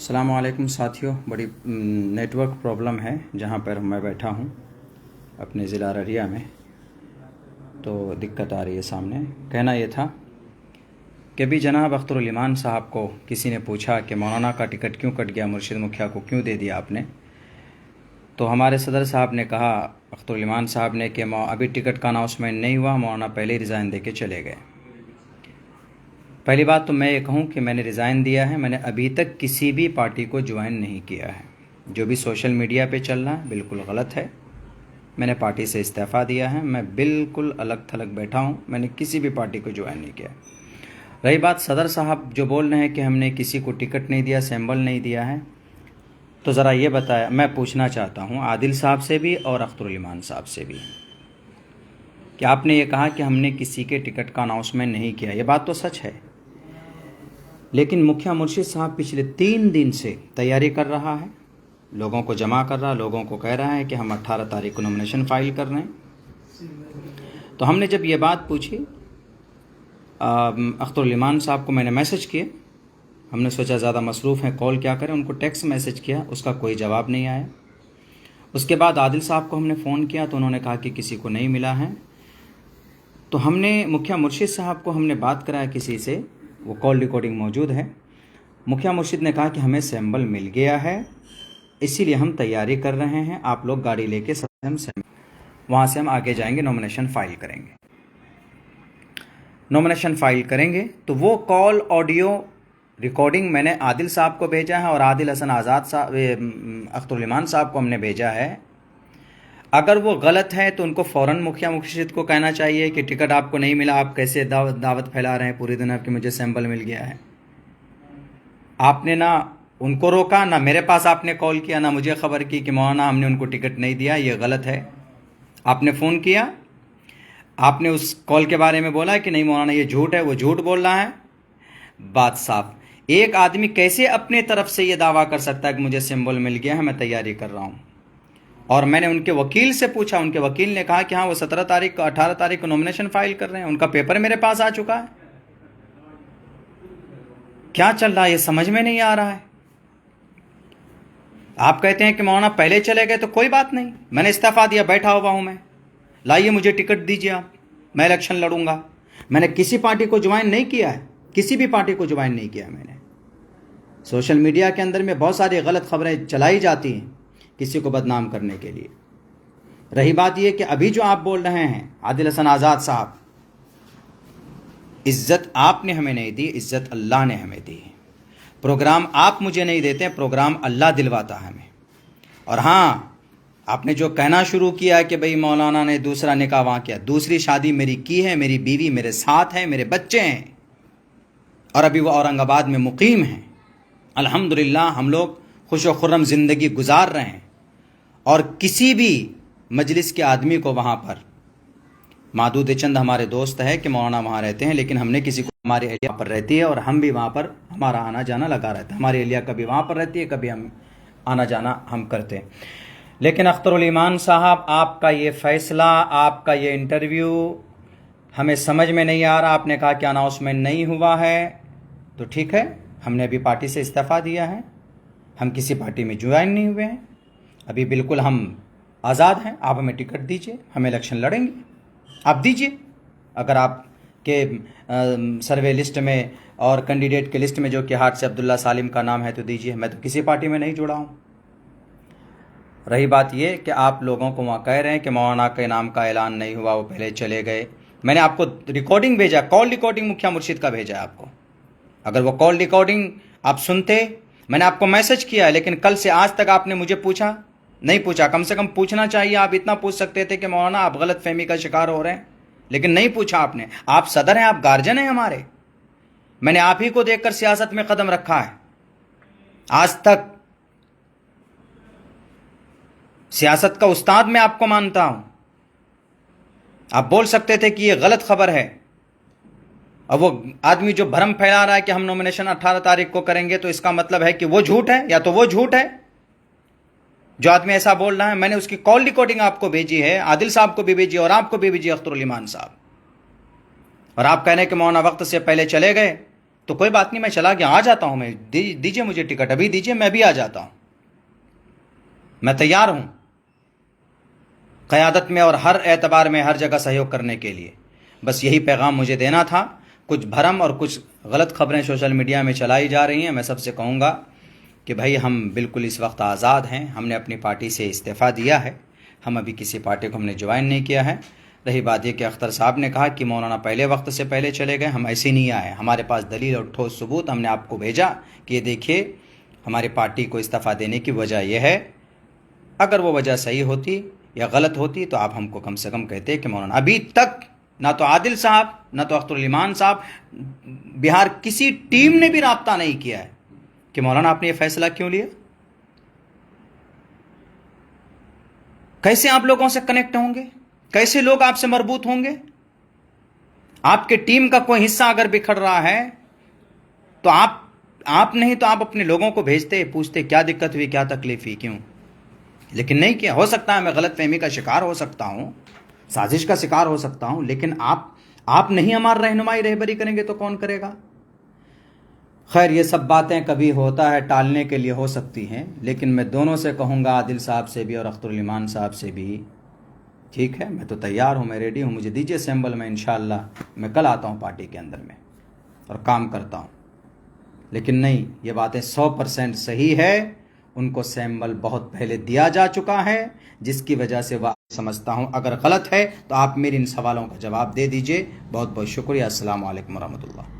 السلام علیکم ساتھیوں، بڑی نیٹ ورک پرابلم ہے جہاں پر میں بیٹھا ہوں اپنے ضلع ارریہ میں، تو دقت آ رہی ہے سامنے۔ کہنا یہ تھا کہ بھی جناب اختر الایمان صاحب کو کسی نے پوچھا کہ مولانا کا ٹکٹ کیوں کٹ گیا، مرشد مکھیا کو کیوں دے دیا آپ نے؟ تو ہمارے صدر صاحب نے کہا اختر الایمان صاحب نے کہ ابھی ٹکٹ کا اناؤنسمنٹ نہیں ہوا، مولانا پہلے ہی ریزائن دے کے چلے گئے۔ پہلی بات تو میں یہ کہوں کہ میں نے ریزائن دیا ہے، میں نے ابھی تک کسی بھی پارٹی کو جوائن نہیں کیا ہے۔ جو بھی سوشل میڈیا پہ چل رہا ہے بالکل غلط ہے، میں نے پارٹی سے استعفیٰ دیا ہے، میں بالکل الگ تھلگ بیٹھا ہوں، میں نے کسی بھی پارٹی کو جوائن نہیں کیا۔ رہی بات صدر صاحب جو بول رہے ہیں کہ ہم نے کسی کو ٹکٹ نہیں دیا، سیمبل نہیں دیا ہے، تو ذرا یہ بتایا، میں پوچھنا چاہتا ہوں عادل صاحب سے بھی اور اختر الایمان صاحب سے بھی کہ آپ نے یہ کہا کہ ہم نے کسی کے ٹکٹ کا اناؤنسمنٹ نہیں کیا، یہ بات تو سچ ہے، لیکن مکھیا مرشد صاحب پچھلے 3 دن سے تیاری کر رہا ہے، لوگوں کو جمع کر رہا، لوگوں کو کہہ رہا ہے کہ ہم 18 تاریخ کو نومینیشن فائل کر رہے ہیں۔ تو ہم نے جب یہ بات پوچھی اختر الایمان صاحب کو، میں نے میسج کیا، ہم نے سوچا زیادہ مصروف ہیں کال کیا کریں، ان کو ٹیکسٹ میسج کیا، اس کا کوئی جواب نہیں آیا۔ اس کے بعد عادل صاحب کو ہم نے فون کیا تو انہوں نے کہا کہ کسی کو نہیں ملا ہے۔ تو ہم نے مکھیا مرشد صاحب کو ہم نے بات کرایا کسی سے، وہ کال ریکارڈنگ موجود ہے، مکھیا مرشد نے کہا کہ ہمیں سیمبل مل گیا ہے، اسی لیے ہم تیاری کر رہے ہیں، آپ لوگ گاڑی لے کے وہاں سے ہم آگے جائیں گے، نومینیشن فائل کریں گے۔ نومینیشن فائل کریں گے تو وہ کال آڈیو ریکارڈنگ میں نے عادل صاحب کو بھیجا ہے اور عادل حسن آزاد صاحب، اختر الایمان صاحب کو ہم نے بھیجا ہے۔ اگر وہ غلط ہے تو ان کو فوراً مکھیا مرشد کو کہنا چاہیے کہ ٹکٹ آپ کو نہیں ملا، آپ کیسے دعوت پھیلا رہے ہیں پوری دنیا کہ مجھے سیمبل مل گیا ہے۔ آپ نے نہ ان کو روکا، نہ میرے پاس آپ نے کال کیا، نہ مجھے خبر کی کہ مولانا ہم نے ان کو ٹکٹ نہیں دیا، یہ غلط ہے۔ آپ نے فون کیا، آپ نے اس کال کے بارے میں بولا کہ نہیں مولانا یہ جھوٹ ہے، وہ جھوٹ بول رہا ہے، بات صاف۔ ایک آدمی کیسے اپنے طرف سے یہ دعویٰ کر سکتا ہے کہ مجھے سیمبل مل گیا ہے، میں تیاری کر رہا ہوں؟ اور میں نے ان کے وکیل سے پوچھا، ان کے وکیل نے کہا کہ ہاں وہ 17 تاریخ کو 18 تاریخ کو نومینیشن فائل کر رہے ہیں، ان کا پیپر میرے پاس آ چکا ہے۔ کیا چل رہا ہے یہ سمجھ میں نہیں آ رہا ہے۔ آپ کہتے ہیں کہ مولانا پہلے چلے گئے، تو کوئی بات نہیں، میں نے استعفیٰ دیا، بیٹھا ہوا ہوں میں، لائیے مجھے ٹکٹ دیجیے آپ، میں الیکشن لڑوں گا۔ میں نے کسی پارٹی کو جوائن نہیں کیا ہے، کسی بھی پارٹی کو جوائن نہیں کیا میں نے۔ سوشل میڈیا کے اندر میں بہت ساری غلط خبریں چلائی جاتی ہیں کسی کو بدنام کرنے کے لیے۔ رہی بات یہ کہ ابھی جو آپ بول رہے ہیں عادل حسن آزاد صاحب، عزت آپ نے ہمیں نہیں دی، عزت اللہ نے ہمیں دی ہے۔ پروگرام آپ مجھے نہیں دیتے، پروگرام اللہ دلواتا ہے ہمیں۔ اور ہاں، آپ نے جو کہنا شروع کیا کہ بھئی مولانا نے دوسرا نکاح وہاں کیا، دوسری شادی میری کی ہے، میری بیوی میرے ساتھ ہے، میرے بچے ہیں، اور ابھی وہ اورنگ آباد میں مقیم ہیں۔ الحمدللہ ہم لوگ خوش و خرم زندگی گزار رہے ہیں، اور کسی بھی مجلس کے آدمی کو وہاں پر، معدود چند ہمارے دوست ہے کہ مولانا وہاں رہتے ہیں، لیکن ہم نے کسی کو، ہماری اہلیہ پر رہتی ہے اور ہم بھی وہاں پر، ہمارا آنا جانا لگا رہتا ہے، ہماری اہلیہ کبھی وہاں پر رہتی ہے، کبھی ہم آنا جانا ہم کرتے ہیں۔ لیکن اختر الایمان صاحب، آپ کا یہ فیصلہ، آپ کا یہ انٹرویو ہمیں سمجھ میں نہیں آ رہا۔ آپ نے کہا کہ اناؤنسمنٹ نہیں ہوا ہے، تو ٹھیک ہے، ہم نے ابھی پارٹی سے استعفیٰ دیا ہے، ہم کسی پارٹی میں جوائن نہیں ہوئے ہیں، ابھی بالکل ہم آزاد ہیں۔ آپ ہمیں ٹکٹ دیجئے، ہم الیکشن لڑیں گے، آپ دیجئے۔ اگر آپ کے سروے لسٹ میں اور کینڈیڈیٹ کے لسٹ میں جو کہ ہاتھ سے عبداللہ سالم کا نام ہے تو دیجئے، میں تو کسی پارٹی میں نہیں جڑا ہوں۔ رہی بات یہ کہ آپ لوگوں کو وہاں کہہ رہے ہیں کہ مولانا کے نام کا اعلان نہیں ہوا، وہ پہلے چلے گئے۔ میں نے آپ کو ریکارڈنگ بھیجا، کال ریکارڈنگ مکھیا مرشد کا بھیجا ہے آپ کو، اگر وہ کال ریکارڈنگ آپ سنتے، میں نے آپ کو میسج کیا ہے، لیکن کل سے آج تک آپ نے مجھے پوچھا نہیں، پوچھا۔ کم سے کم پوچھنا چاہیے، آپ اتنا پوچھ سکتے تھے کہ مولانا آپ غلط فہمی کا شکار ہو رہے ہیں، لیکن نہیں پوچھا آپ نے۔ آپ صدر ہیں، آپ گارجن ہیں ہمارے، میں نے آپ ہی کو دیکھ کر سیاست میں قدم رکھا ہے، آج تک سیاست کا استاد میں آپ کو مانتا ہوں۔ آپ بول سکتے تھے کہ یہ غلط خبر ہے، اور وہ آدمی جو بھرم پھیلا رہا ہے کہ ہم نومینیشن 18 تاریخ کو کریں گے، تو اس کا مطلب ہے کہ وہ جھوٹ ہے، یا تو وہ جھوٹ ہے جو آدمی ایسا بول رہا ہے۔ میں نے اس کی کال ریکارڈنگ آپ کو بھیجی ہے، عادل صاحب کو بھی بھیجی اور آپ کو بھی بھیجی، اختر الایمان صاحب، اور آپ کہنے کہ مولانا وقت سے پہلے چلے گئے، تو کوئی بات نہیں، میں چلا گیا، آ جاتا ہوں میں، دیجئے مجھے ٹکٹ، ابھی دیجئے، میں بھی آ جاتا ہوں، میں تیار ہوں قیادت میں اور ہر اعتبار میں ہر جگہ سہیوگ کرنے کے لیے۔ بس یہی پیغام مجھے دینا تھا۔ کچھ بھرم اور کچھ غلط خبریں سوشل میڈیا میں چلائی جا رہی ہیں، میں سب سے کہوں گا کہ بھائی ہم بالکل اس وقت آزاد ہیں، ہم نے اپنی پارٹی سے استعفیٰ دیا ہے، ہم ابھی کسی پارٹی کو ہم نے جوائن نہیں کیا ہے۔ رہی بات یہ کہ اختر صاحب نے کہا کہ مولانا پہلے وقت سے پہلے چلے گئے، ہم ایسے نہیں آئے، ہمارے پاس دلیل اور ٹھوس ثبوت، ہم نے آپ کو بھیجا کہ یہ دیکھیے ہماری پارٹی کو استعفیٰ دینے کی وجہ یہ ہے۔ اگر وہ وجہ صحیح ہوتی یا غلط ہوتی تو آپ ہم کو کم سے کم کہتے کہ مولانا، ابھی تک نہ تو عادل صاحب نہ تو اختر الایمان صاحب، بہار کسی ٹیم نے بھی رابطہ نہیں کیا ہے کہ مولانا آپ نے یہ فیصلہ کیوں لیا۔ کیسے آپ لوگوں سے کنیکٹ ہوں گے؟ کیسے لوگ آپ سے مربوط ہوں گے؟ آپ کے ٹیم کا کوئی حصہ اگر بکھر رہا ہے تو آپ نہیں تو آپ اپنے لوگوں کو بھیجتے، پوچھتے کیا دقت ہوئی، کیا تکلیف ہوئی، کیوں؟ لیکن نہیں کیا۔ ہو سکتا ہے میں غلط فہمی کا شکار ہو سکتا ہوں، سازش کا شکار ہو سکتا ہوں، لیکن آپ نہیں ہماری رہبری کریں گے تو کون کرے گا؟ خیر، یہ سب باتیں کبھی ہوتا ہے ٹالنے کے لیے ہو سکتی ہیں، لیکن میں دونوں سے کہوں گا، عادل صاحب سے بھی اور اختر الایمان صاحب سے بھی، ٹھیک ہے، میں تو تیار ہوں، میں ریڈی ہوں، مجھے دیجئے سیمبل، میں انشاءاللہ میں کل آتا ہوں پارٹی کے اندر میں اور کام کرتا ہوں۔ لیکن نہیں، یہ باتیں 100% صحیح ہے، ان کو سیمبل بہت پہلے دیا جا چکا ہے، جس کی وجہ سے وہ سمجھتا ہوں اگر غلط ہے تو آپ میرے ان سوالوں کا جواب دے دیجئے۔ بہت بہت شکریہ۔ السلام علیکم ورحمۃ اللہ۔